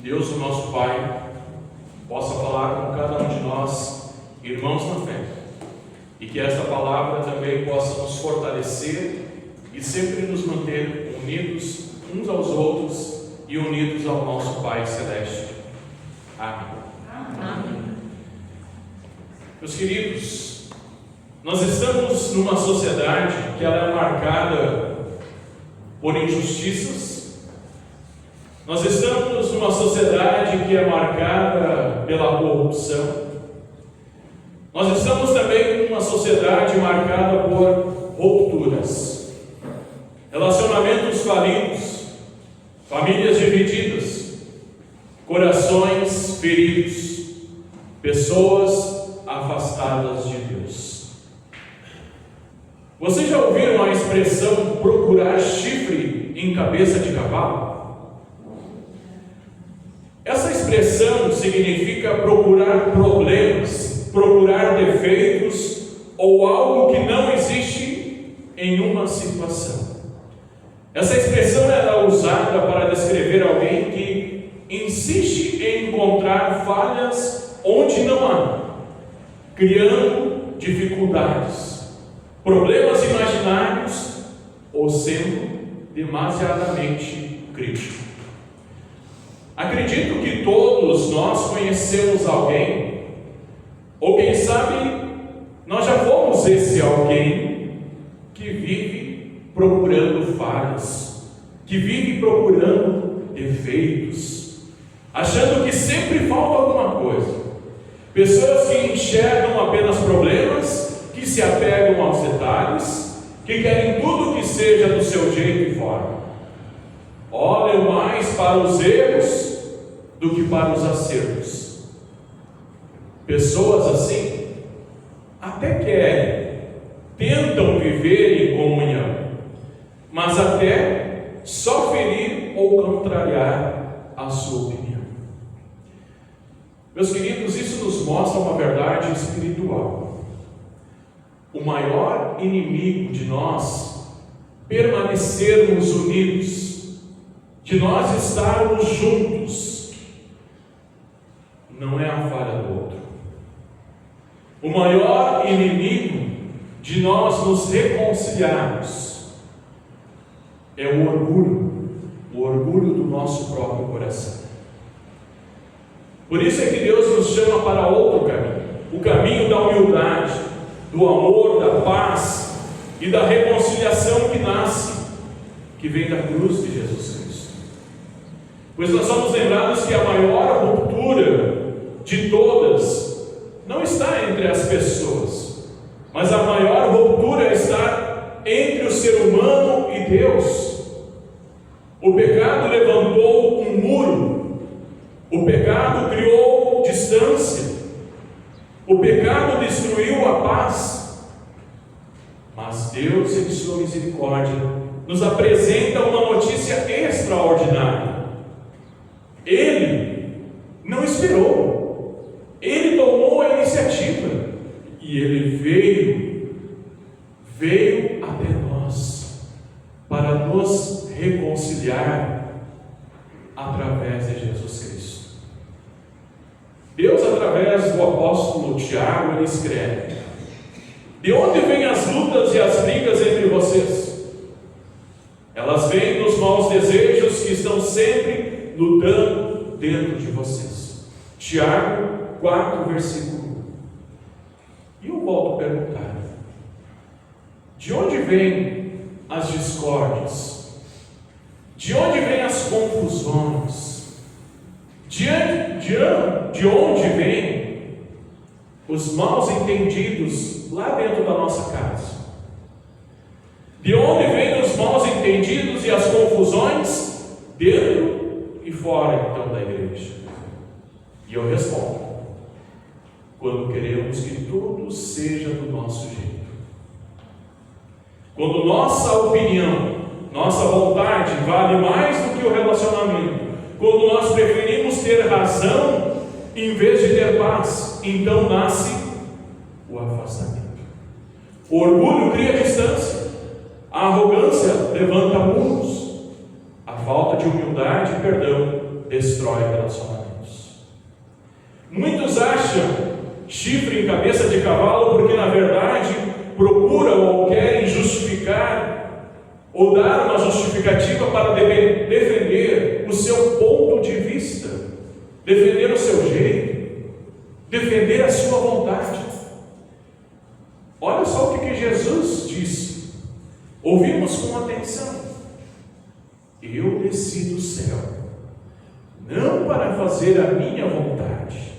Deus, o nosso Pai, possa falar com cada um de nós, irmãos na fé, e que esta palavra também possa nos fortalecer e sempre nos manter unidos uns aos outros e unidos ao nosso Pai Celeste. Amém. Amém. Meus queridos, nós estamos numa sociedade que ela é marcada por injustiças. Nós estamos numa sociedade que é marcada pela corrupção. Nós estamos também numa sociedade marcada por rupturas, relacionamentos falidos, famílias divididas, corações feridos, pessoas afastadas de Deus. Vocês já ouviram a expressão procurar chifre em cabeça de cavalo? Essa expressão significa procurar problemas, procurar defeitos ou algo que não existe em uma situação. Essa expressão era usada para descrever alguém que insiste em encontrar falhas onde não há, criando dificuldades, problemas imaginários ou sendo demasiadamente crítico. Acredito que todos nós conhecemos alguém, ou quem sabe nós já fomos esse alguém que vive procurando falhas, que vive procurando defeitos, achando que sempre falta alguma coisa. Pessoas que enxergam apenas problemas, que se apegam aos detalhes, que querem tudo que seja do seu jeito e forma. Olham mais para os erros do que para os acertos. Pessoas assim até querem, tentam viver em comunhão, mas até só ferir ou contrariar a sua opinião. Meus queridos, isso nos mostra uma verdade espiritual. O maior inimigo de nós permanecermos unidos, de nós estarmos juntos, não é a falha do outro. O maior inimigo de nós nos reconciliarmos é o orgulho do nosso próprio coração. Por isso é que Deus nos chama para outro caminho, o caminho da humildade, do amor, da paz e da reconciliação que nasce, que vem da cruz de Jesus Cristo. Pois nós somos lembrados que a maior ruptura de todas não está entre as pessoas, mas a maior ruptura está entre o ser humano e Deus. O pecado levantou um muro, o pecado criou distância, o pecado destruiu a paz, mas Deus, em sua misericórdia, nos apresenta uma notícia extraordinária. Ele não esperou, ele tomou a iniciativa e ele veio até nós para nos reconciliar através de Jesus Cristo. Deus, através do apóstolo Tiago, ele escreve: de onde vêm as lutas e as brigas entre vocês? Elas vêm dos maus desejos que estão sempre lutando dentro de vocês. Tiago 4, versículo 1. E eu volto a perguntar: de onde vêm as discórdias? De onde vêm as confusões? De onde vêm os maus entendidos lá dentro da nossa casa? De onde vêm os maus entendidos e as confusões dentro e fora então da igreja? E eu respondo: quando queremos que tudo seja do nosso jeito, quando nossa opinião, nossa vontade vale mais do que o relacionamento, quando nós preferimos ter razão em vez de ter paz, então nasce o afastamento. O orgulho cria distância, a arrogância levanta muros, a falta de humildade e perdão destrói relacionamentos. Muitos acham chifre em cabeça de cavalo porque, na verdade, procuram ou querem justificar ou dar uma justificativa para defender o seu ponto de vista, defender o seu jeito, defender a sua vontade. Olha só o que Jesus disse. Ouvimos com atenção. Eu desci do céu, não para fazer a minha vontade,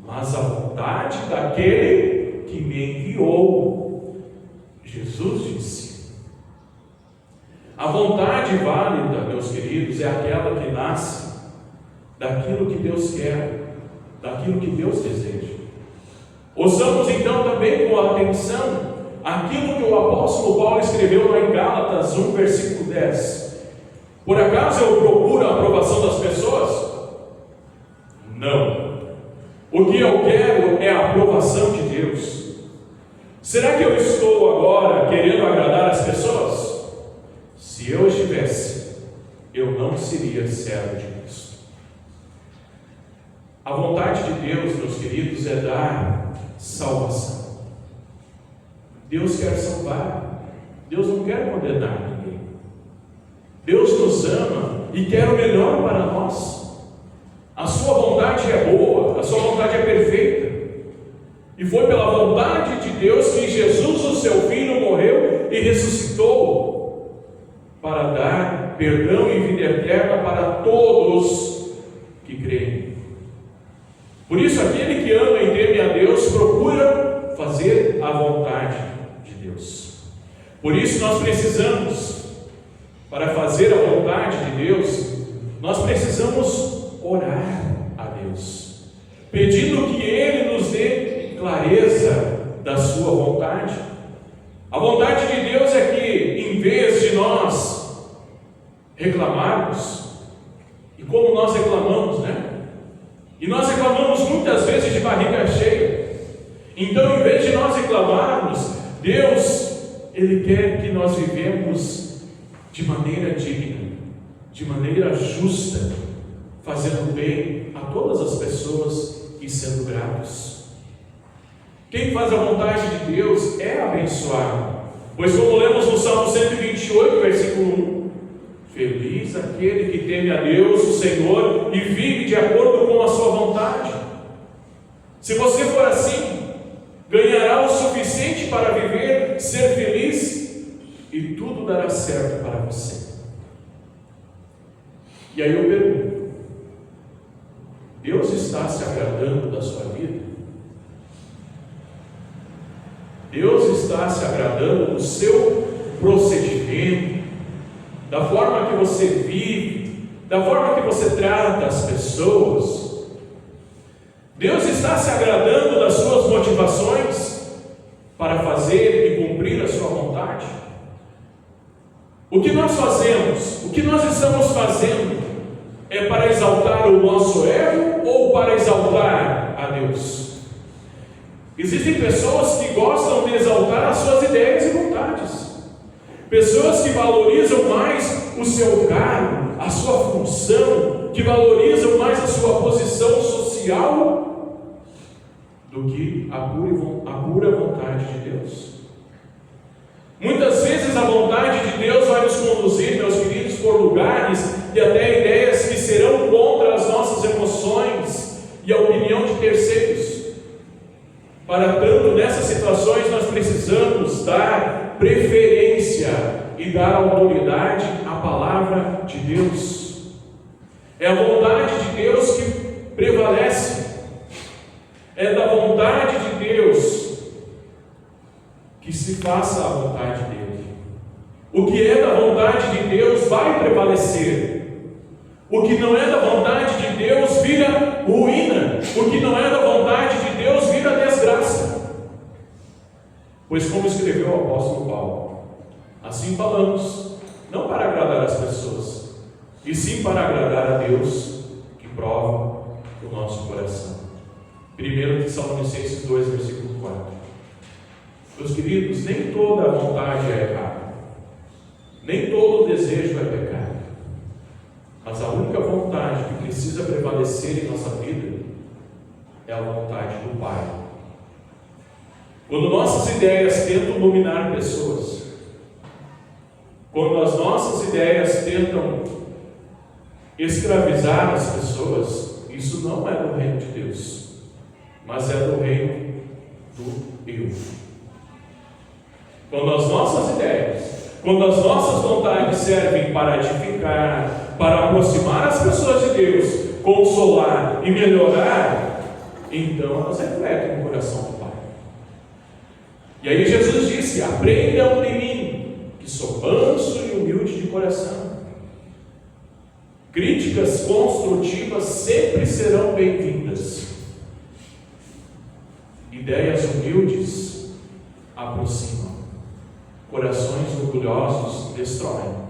mas a vontade daquele que me enviou. Jesus disse. A vontade válida, meus queridos, é aquela que nasce daquilo que Deus quer, daquilo que Deus deseja. Ouçamos então também com atenção aquilo que o apóstolo Paulo escreveu lá em Gálatas 1, versículo 10. Por acaso eu procuro a aprovação das pessoas? Não. O que eu quero é a aprovação de Deus. Será que eu estou agora querendo agradar as pessoas? Se eu estivesse, eu não seria servo de Cristo. A vontade de Deus, meus queridos, é dar salvação. Deus quer salvar. Deus não quer condenar ninguém. Deus nos ama e quer o melhor para nós. A sua vontade é boa, a sua vontade é perfeita. E foi pela vontade de Deus que Jesus, o seu Filho, morreu e ressuscitou para dar perdão e vida eterna para todos que creem. Por isso, aquele que ama e teme a Deus procura fazer a vontade de Deus. Por isso, nós precisamos, para fazer a vontade de Deus, nós precisamos orar a Deus, pedindo que Ele nos dê clareza da sua vontade. A vontade de Deus é que, em vez de nós reclamarmos, e como nós reclamamos, né? E nós reclamamos muitas vezes de barriga cheia. Então, em vez de nós reclamarmos, Deus, Ele quer que nós vivemos de maneira digna, de maneira justa, fazendo bem a todas as pessoas e sendo gratos. Quem faz a vontade de Deus é abençoado, pois como lemos no Salmo 128, versículo 1, feliz aquele que teme a Deus, o Senhor, e vive de acordo com a sua vontade. Se você for assim, ganhará o suficiente para viver, ser feliz, e tudo dará certo para você. E aí eu pergunto, Deus está se agradando da sua vida? Deus está se agradando do seu procedimento, da forma que você vive, da forma que você trata as pessoas? Deus está se agradando das suas motivações para fazer e cumprir a sua vontade? O que nós fazemos, o que nós estamos fazendo, é para exaltar o nosso ego ou para exaltar a Deus? Existem pessoas que gostam de exaltar as suas ideias e vontades, pessoas que valorizam mais o seu cargo, a sua função, que valorizam mais a sua posição social do que a pura vontade de Deus. Muitas vezes a vontade de Deus vai nos conduzir, meus queridos, por lugares e até ideias que serão contra as nossas emoções e a opinião de terceiros. Para tanto, nessas situações nós precisamos dar preferência e dar autoridade à palavra de Deus. É a vontade de Deus que prevalece. É da vontade de Deus que se faça a vontade dele. O que é da vontade de Deus vai prevalecer. O que não é da vontade de Deus vira ruína. O que não é da vontade de Deus vira desgraça. Pois como escreveu o apóstolo Paulo, assim falamos, não para agradar as pessoas, e sim para agradar a Deus, que prova o nosso coração. 1 Tessalonicenses 2, versículo 4. Meus queridos, nem toda a vontade é errada, nem todo o desejo é pecado, mas a única vontade que precisa prevalecer em nossa vida é a vontade do Pai. Quando nossas ideias tentam dominar pessoas, quando as nossas ideias tentam escravizar as pessoas, isso não é do reino de Deus, mas é do reino do eu. Quando as nossas ideias, quando as nossas vontades servem para edificar, para aproximar as pessoas de Deus, consolar e melhorar, então elas refletem o coração do Pai. E aí Jesus disse: aprendam de mim, que sou manso e humilde de coração. Críticas construtivas sempre serão bem-vindas. Ideias humildes aproximam. Corações orgulhosos destroem.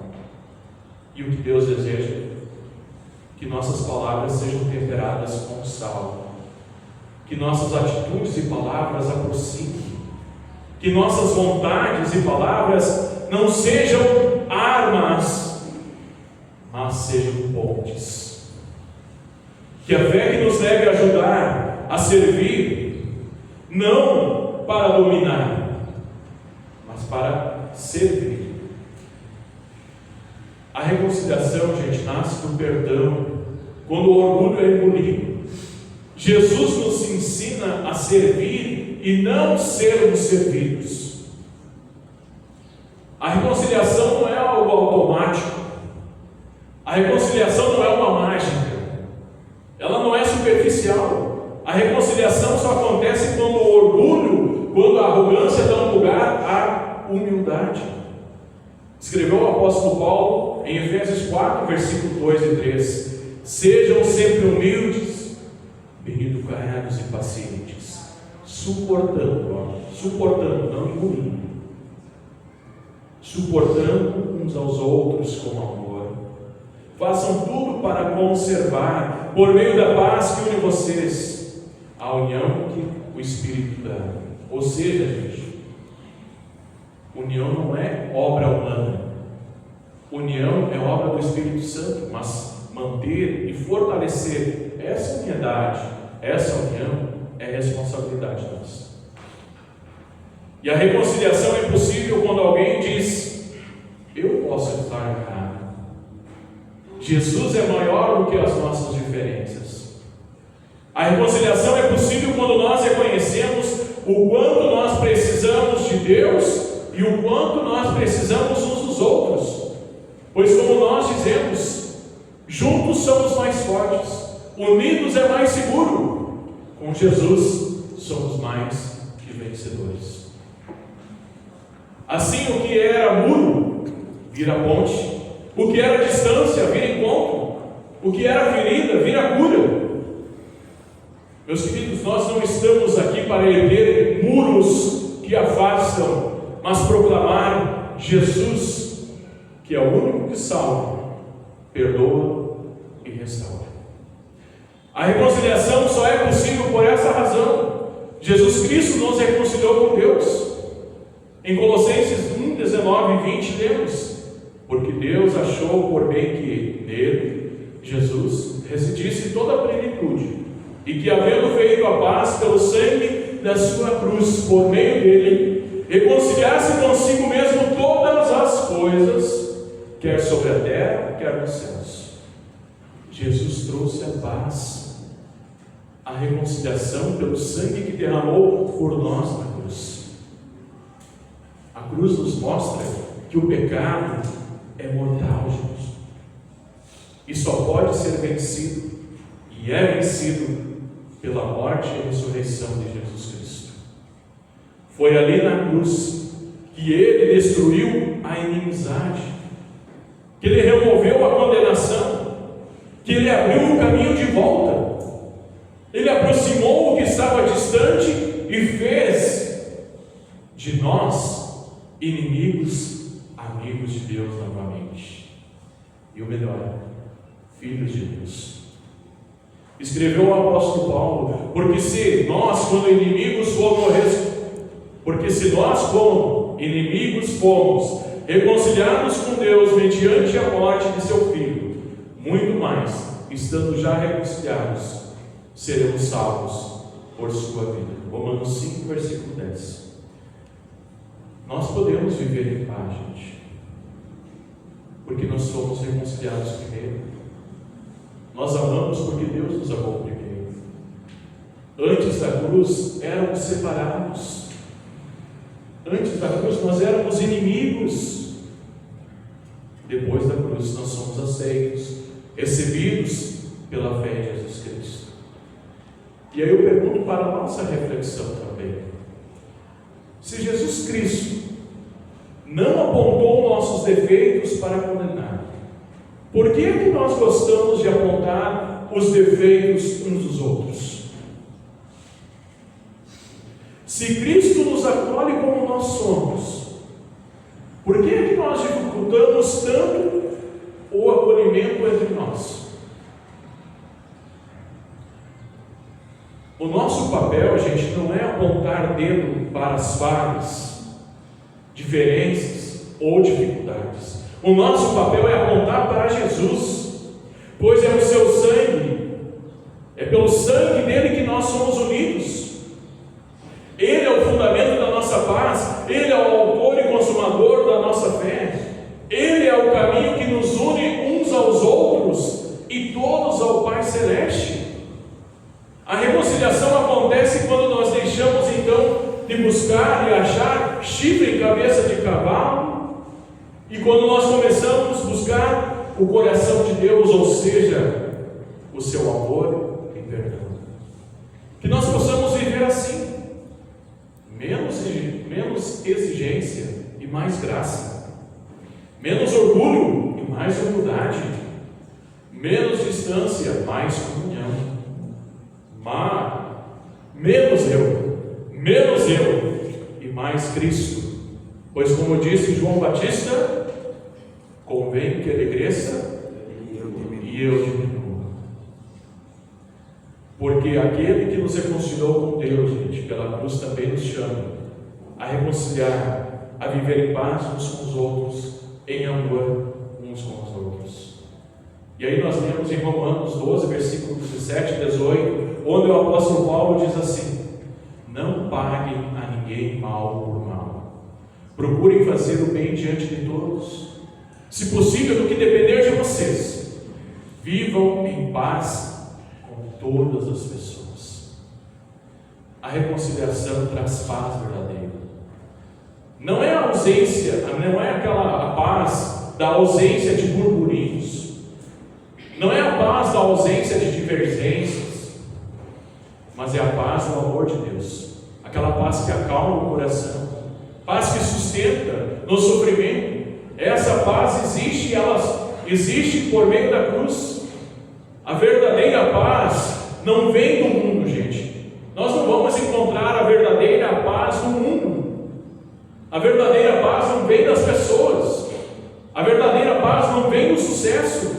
E o que Deus deseja? Que nossas palavras sejam temperadas com sal. Que nossas atitudes e palavras aproximem. Que nossas vontades e palavras não sejam armas, mas sejam pontes. Que a fé que nos deve ajudar a servir, não para dominar, mas para servir. A reconciliação, gente, nasce do perdão, quando o orgulho é engolido. Jesus nos ensina a servir e não sermos servidos. A reconciliação não é algo automático. A reconciliação não é uma mágica. Ela não é superficial. A reconciliação só acontece quando o orgulho, quando a arrogância dá lugar à humildade. Escreveu o apóstolo Paulo em Efésios 4, versículo 2 e 3: sejam sempre humildes, bem-educados e pacientes, suportando, não engolindo, suportando uns aos outros com amor. Façam tudo para conservar, por meio da paz que une vocês, a união que o Espírito dá. Ou seja, gente, união não é obra humana. União é obra do Espírito Santo, mas manter e fortalecer essa unidade, essa união, é responsabilidade nossa. E a reconciliação é possível quando alguém diz: eu posso estar errado. Jesus é maior do que as nossas diferenças. A reconciliação é possível quando nós reconhecemos o quanto nós precisamos de Deus e o quanto nós precisamos uns dos outros. Pois, como nós dizemos, juntos somos mais fortes, unidos é mais seguro. Com Jesus somos mais que vencedores. Assim, o que era muro vira ponte, o que era distância vira encontro, o que era ferida vira cura. Meus queridos, nós não estamos aqui para erguer muros que afastam, mas proclamar Jesus, que é o único que salva, perdoa e restaura. A reconciliação só é possível por essa razão. Jesus Cristo nos reconciliou com Deus. Em Colossenses 1, 19 e 20 lemos: porque Deus achou por bem que nele, Jesus, residisse toda a plenitude, e que, havendo feito a paz pelo sangue da sua cruz, por meio dele, reconciliasse consigo mesmo todas as coisas, quer sobre a terra, quer nos céus. Jesus trouxe a paz, a reconciliação pelo sangue que derramou por nós na cruz. A cruz nos mostra que o pecado é mortal, gente, e só pode ser vencido, e é vencido pela morte e ressurreição de Jesus Cristo. Foi ali na cruz que Ele destruiu a inimizade, que Ele removeu a condenação, que Ele abriu o caminho de volta, Ele aproximou o que estava distante e fez de nós inimigos, amigos de Deus novamente. E o melhor, filhos de Deus. Escreveu o apóstolo Paulo: porque se nós, como inimigos, fomos reconciliados com Deus mediante a morte de seu Filho, muito mais estando já reconciliados, seremos salvos por sua vida. Romanos 5, versículo 10. Nós podemos viver em paz, gente, porque nós somos reconciliados primeiro. Nós amamos porque Deus nos amou primeiro. Antes da cruz éramos separados. Antes da cruz nós éramos inimigos. Depois da cruz nós somos aceitos, recebidos pela fé em Jesus Cristo. E aí eu pergunto para a nossa reflexão também: se Jesus Cristo não apontou nossos defeitos para condenar, por que é que nós gostamos de apontar os defeitos uns dos outros? Se Cristo nos acolhe como nós somos, por que é que nós dificultamos tanto o acolhimento entre nós? O nosso papel, gente, não é apontar dedo para as falhas, diferenças ou dificuldades. O nosso papel é apontar para Jesus, pois é o seu sangue, é pelo sangue dele que nós somos unidos. Ele é o fundamento da nossa paz, ele é o autor e consumador da nossa fé, ele é o caminho que nos une uns aos outros e todos ao Pai Celeste. A reconciliação acontece quando nós deixamos então de buscar e achar chifre em cabeça de cavalo, e quando nós começamos a buscar o coração de Deus, ou seja, o seu amor e perdão. Que nós possamos viver assim, menos exigência e mais graça, menos orgulho e mais humildade, menos distância, mais comunhão, menos eu e mais Cristo. Pois, como disse João Batista, convém que ele cresça e eu diminua. Porque aquele que nos reconciliou com Deus, gente, pela cruz, também nos chama a reconciliar, a viver em paz uns com os outros, em amor uns com os outros. E aí nós lemos em Romanos 12, versículos 17 e 18, onde o apóstolo Paulo diz assim: não paguem a ninguém mal por mal, procurem fazer o bem diante de todos, se possível, no que depender de vocês, vivam em paz com todas as pessoas. A reconciliação traz paz verdadeira. Não é a ausência, não é aquela paz da ausência de burburinhos, não é a paz da ausência de divergências, mas é a paz do amor de Deus, aquela paz que acalma o coração, paz que sustenta no sofrimento. Essa paz existe, e ela existe por meio da cruz. A verdadeira paz não vem do mundo, gente. Nós não vamos encontrar a verdadeira paz no mundo. A verdadeira paz não vem das pessoas. A verdadeira paz não vem do sucesso.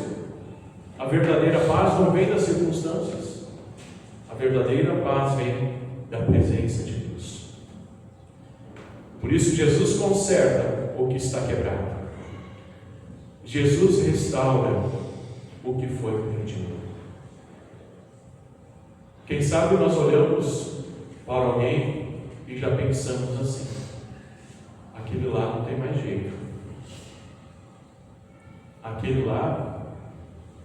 A verdadeira paz não vem das circunstâncias. A verdadeira paz vem da presença de Deus. Por isso Jesus conserta o que está quebrado. Jesus restaura o que foi perdido. Quem sabe nós olhamos para alguém e já pensamos assim: aquele lá não tem mais jeito, aquele lá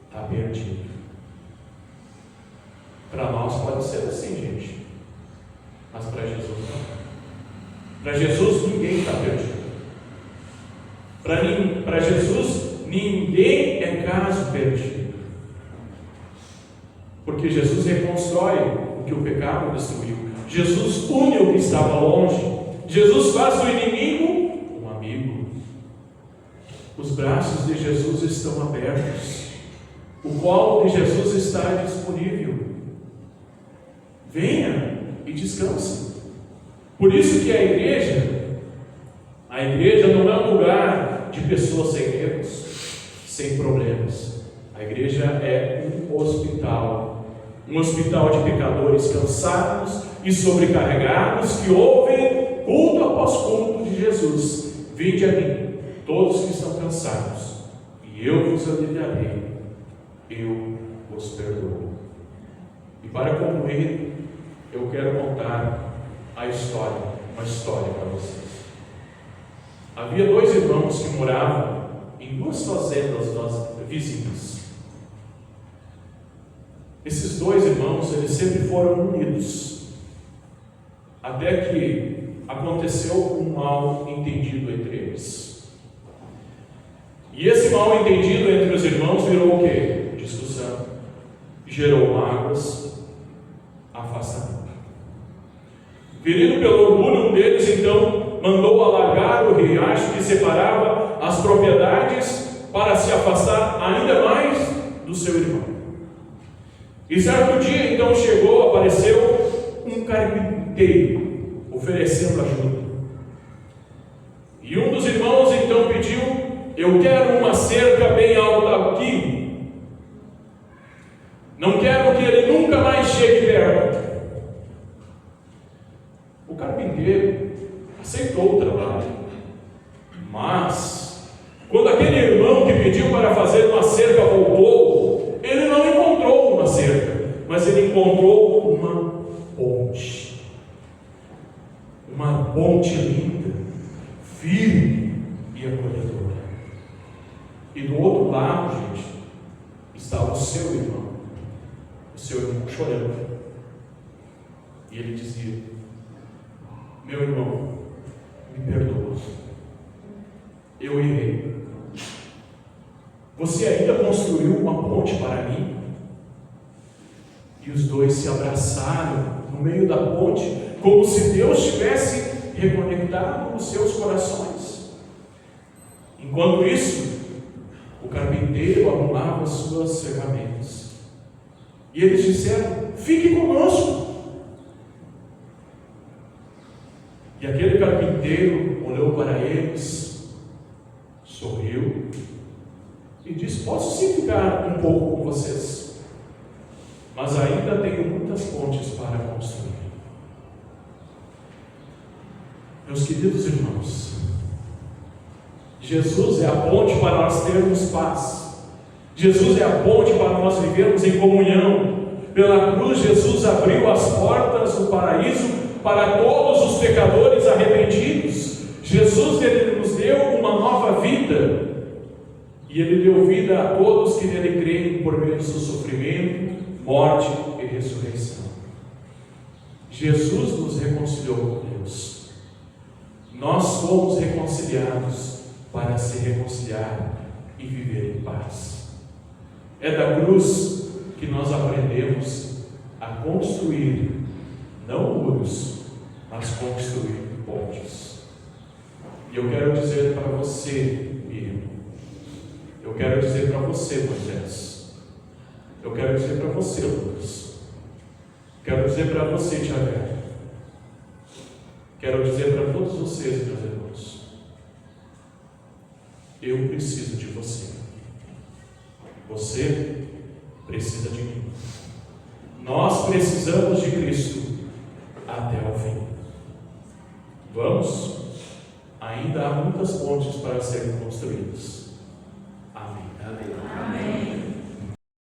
está perdido. Para nós pode ser assim, gente, mas para Jesus não. Para Jesus ninguém está perdido. Para Jesus ninguém é caso perdido, porque Jesus reconstrói o que o pecado destruiu. Jesus une o que estava longe. Jesus faz do inimigo um amigo. Os braços de Jesus estão abertos, o colo de Jesus está disponível. Venha e descanse. Por isso que a igreja não é um lugar de pessoas sem erros, sem problemas. A igreja é um hospital de pecadores cansados e sobrecarregados, que ouvem culto após culto de Jesus: vinde a mim, todos que estão cansados, e eu vos aliviarei. Eu vos perdoo. E para concluir, eu quero contar uma história para vocês. Havia 2 irmãos que moravam em 2 fazendas vizinhas. Esses 2 irmãos, eles sempre foram unidos, até que aconteceu um mal entendido entre eles. E esse mal entendido entre os irmãos virou o quê? Discussão, gerou mágoas, afastamento. Ferido pelo orgulho, um deles então mandou alargar o riacho que separava as propriedades para se afastar ainda mais do seu irmão. E certo dia então apareceu um carpinteiro oferecendo ajuda. E um dos irmãos então pediu: eu quero uma cerca bem alta aqui. Não quero que ele nunca mais chegue perto. O carpinteiro aceitou o trabalho, mas quando aquele irmão que pediu para fazer uma cerca voltou, ele não encontrou uma cerca, mas ele encontrou uma ponte. Uma ponte linda, firme e acolhedora. E do outro lado, gente, estava o seu irmão chorando. E ele dizia: meu irmão, me perdoa, eu errei. Você ainda construiu uma ponte para mim? E os 2 se abraçaram no meio da ponte, como se Deus tivesse reconectado os seus corações. Enquanto isso, o carpinteiro arrumava as suas ferramentas. E eles disseram: fique conosco. E aquele carpinteiro olhou para eles, sorriu e disse: posso sim ficar um pouco com vocês, mas ainda tenho muitas pontes para construir. Meus queridos irmãos, Jesus é a ponte para nós termos paz. Jesus é a ponte para nós vivermos em comunhão. Pela cruz, Jesus abriu as portas do paraíso para todos os pecadores arrependidos. Jesus, ele nos deu uma nova vida, e ele deu vida a todos que nele creem por meio do seu sofrimento, morte e ressurreição. Jesus nos reconciliou com Deus. Nós fomos reconciliados para se reconciliar e viver em paz. É da cruz que nós aprendemos a construir, não muros, mas construir pontes. E eu quero dizer para você, Miriam, eu quero dizer para você, Moisés, eu quero dizer para você, Lucas, quero dizer para você, Tiago, quero dizer para todos vocês, meus irmãos, eu preciso de você. Você precisa de mim. Nós precisamos de Cristo até o fim. Vamos? Ainda há muitas pontes para serem construídas. Amém. Amém.